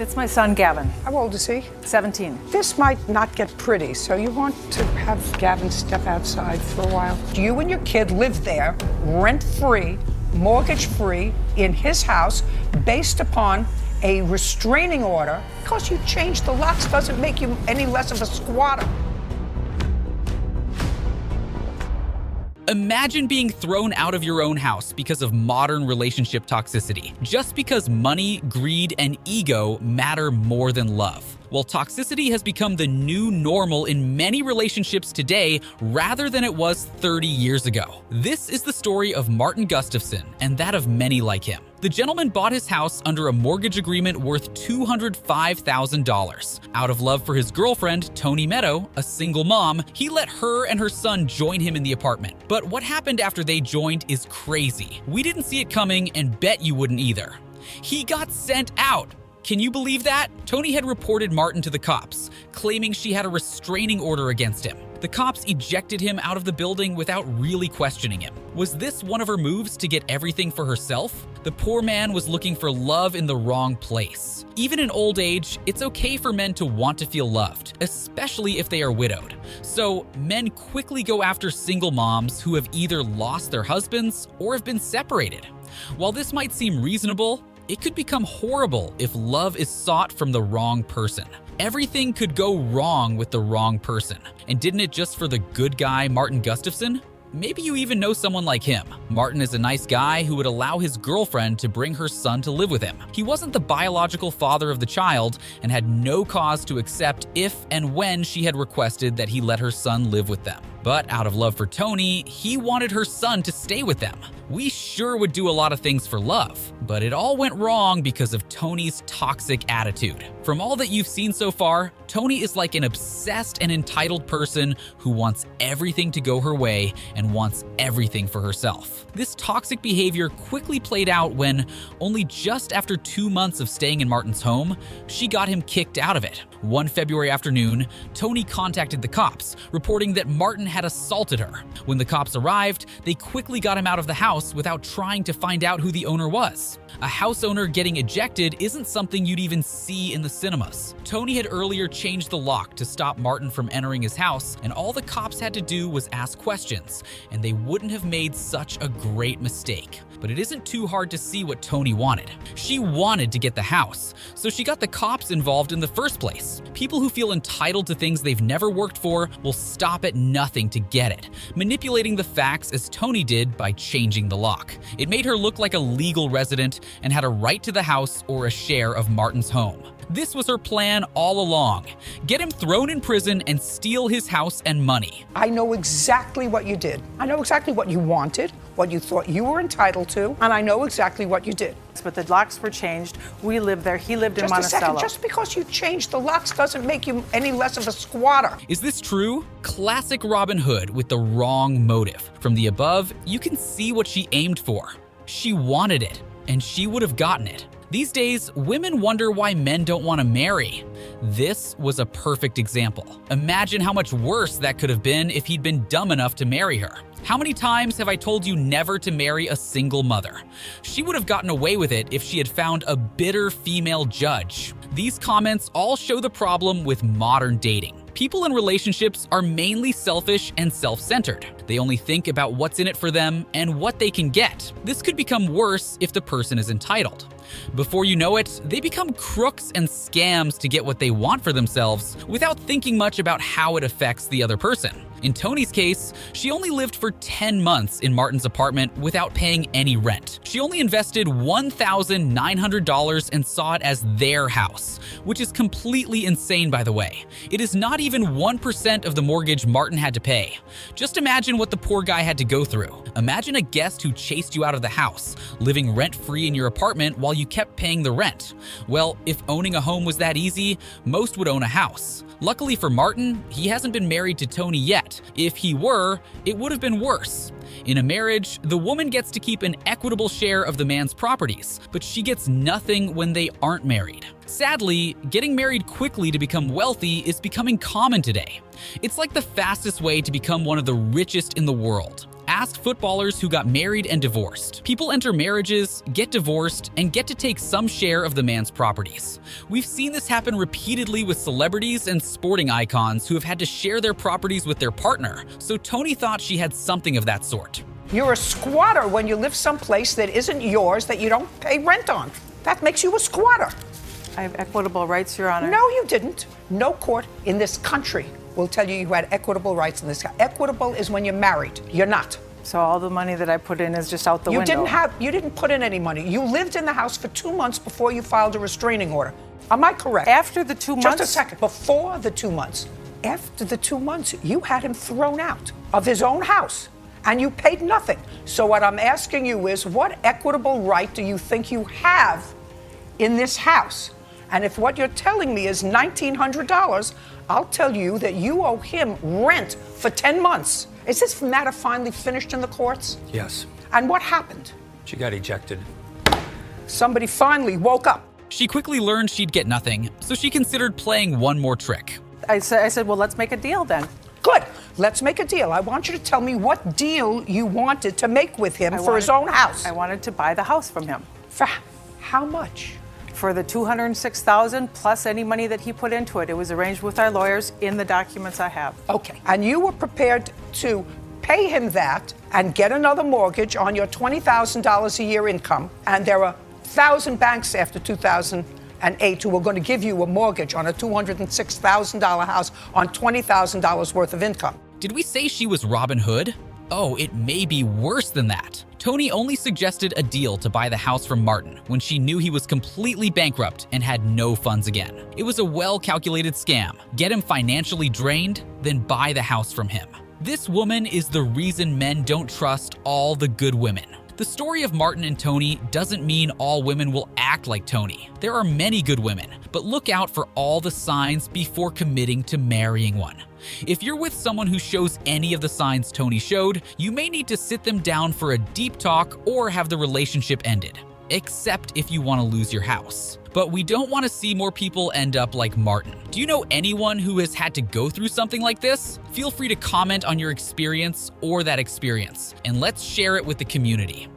It's my son, Gavin. How old is he? 17. This might not get pretty, so you want to have Gavin step outside for a while. You and your kid live there, rent-free, mortgage-free, in his house, based upon a restraining order. Because you changed the locks doesn't make you any less of a squatter. Imagine being thrown out of your own house because of modern relationship toxicity, just because money, greed, and ego matter more than love. Well, toxicity has become the new normal in many relationships today rather than it was 30 years ago. This is the story of Martin Gustafson and that of many like him. The gentleman bought his house under a mortgage agreement worth $205,000. Out of love for his girlfriend, Toni Meadow, a single mom, he let her and her son join him in the apartment. But what happened after they joined is crazy. We didn't see it coming and bet you wouldn't either. He got sent out. Can you believe that? Toni had reported Martin to the cops, claiming she had a restraining order against him. The cops ejected him out of the building without really questioning him. Was this one of her moves to get everything for herself? The poor man was looking for love in the wrong place. Even in old age, it's okay for men to want to feel loved, especially if they are widowed. So men quickly go after single moms who have either lost their husbands or have been separated. While this might seem reasonable, it could become horrible if love is sought from the wrong person. Everything could go wrong with the wrong person. And didn't it just for the good guy, Martin Gustafson? Maybe you even know someone like him. Martin is a nice guy who would allow his girlfriend to bring her son to live with him. He wasn't the biological father of the child and had no cause to accept if and when she had requested that he let her son live with them. But out of love for Toni, he wanted her son to stay with them. We sure would do a lot of things for love, but it all went wrong because of Toni's toxic attitude. From all that you've seen so far, Toni is like an obsessed and entitled person who wants everything to go her way and wants everything for herself. This toxic behavior quickly played out when, only just after 2 months of staying in Martin's home, she got him kicked out of it. One February afternoon, Toni contacted the cops, reporting that Martin had assaulted her. When the cops arrived, they quickly got him out of the house without trying to find out who the owner was. A house owner getting ejected isn't something you'd even see in the cinemas. Toni had earlier changed the lock to stop Martin from entering his house, and all the cops had to do was ask questions, and they wouldn't have made such a great mistake. But it isn't too hard to see what Toni wanted. She wanted to get the house, so she got the cops involved in the first place. People who feel entitled to things they've never worked for will stop at nothing to get it, manipulating the facts as Toni did by changing the lock. It made her look like a legal resident and had a right to the house or a share of Martin's home. This was her plan all along. Get him thrown in prison and steal his house and money. I know exactly what you did. I know exactly what you wanted, what you thought you were entitled to, and I know exactly what you did. But the locks were changed. We lived there. He lived in Monticello. Just a second. Just because you changed the locks doesn't make you any less of a squatter. Is this true? Classic Robin Hood with the wrong motive. From the above, you can see what she aimed for. She wanted it, and she would have gotten it. These days, women wonder why men don't want to marry. This was a perfect example. Imagine how much worse that could have been if he'd been dumb enough to marry her. How many times have I told you never to marry a single mother? She would have gotten away with it if she had found a bitter female judge. These comments all show the problem with modern dating. People in relationships are mainly selfish and self-centered. They only think about what's in it for them and what they can get. This could become worse if the person is entitled. Before you know it, they become crooks and scams to get what they want for themselves without thinking much about how it affects the other person. In Toni's case, she only lived for 10 months in Martin's apartment without paying any rent. She only invested $1,900 and saw it as their house, which is completely insane, by the way. It is not even 1% of the mortgage Martin had to pay. Just imagine what the poor guy had to go through. Imagine a guest who chased you out of the house, living rent-free in your apartment while you kept paying the rent. Well, if owning a home was that easy, most would own a house. Luckily for Martin, he hasn't been married to Toni yet. If he were, it would have been worse. In a marriage, the woman gets to keep an equitable share of the man's properties, but she gets nothing when they aren't married. Sadly, getting married quickly to become wealthy is becoming common today. It's like the fastest way to become one of the richest in the world. Ask footballers who got married and divorced. People enter marriages, get divorced, and get to take some share of the man's properties. We've seen this happen repeatedly with celebrities and sporting icons who have had to share their properties with their partner, so Toni thought she had something of that sort. You're a squatter when you live someplace that isn't yours that you don't pay rent on. That makes you a squatter. I have equitable rights, Your Honor. No, you didn't. No court in this country will tell you had equitable rights in this country. Equitable is when you're married. You're not. So all the money that I put in is just out the window. You didn't put in any money. You lived in the house for 2 months before you filed a restraining order. Am I correct? After the 2 months? Just a second. Before the 2 months. After the 2 months, you had him thrown out of his own house. And you paid nothing. So what I'm asking you is, what equitable right do you think you have in this house? And if what you're telling me is $1,900, I'll tell you that you owe him rent for 10 months. Is this matter finally finished in the courts? Yes. And what happened? She got ejected. Somebody finally woke up. She quickly learned she'd get nothing, so she considered playing one more trick. I said, well, let's make a deal then. Good. Let's make a deal. I want you to tell me what deal you wanted to make with him for his own house. I wanted to buy the house from him. For how much? For the $206,000 plus any money that he put into it. It was arranged with our lawyers in the documents I have. Okay. And you were prepared to pay him that and get another mortgage on your $20,000 a year income. And there are 1,000 banks after 2008 who are going to give you a mortgage on a $206,000 house on $20,000 worth of income. Did we say she was Robin Hood? Oh, it may be worse than that. Toni only suggested a deal to buy the house from Martin when she knew he was completely bankrupt and had no funds again. It was a well-calculated scam. Get him financially drained, then buy the house from him. This woman is the reason men don't trust all the good women. The story of Martin and Toni doesn't mean all women will act like Toni. There are many good women, but look out for all the signs before committing to marrying one. If you're with someone who shows any of the signs Toni showed, you may need to sit them down for a deep talk or have the relationship ended. Except if you want to lose your house. But we don't want to see more people end up like Martin. Do you know anyone who has had to go through something like this? Feel free to comment on your experience or that experience, and let's share it with the community.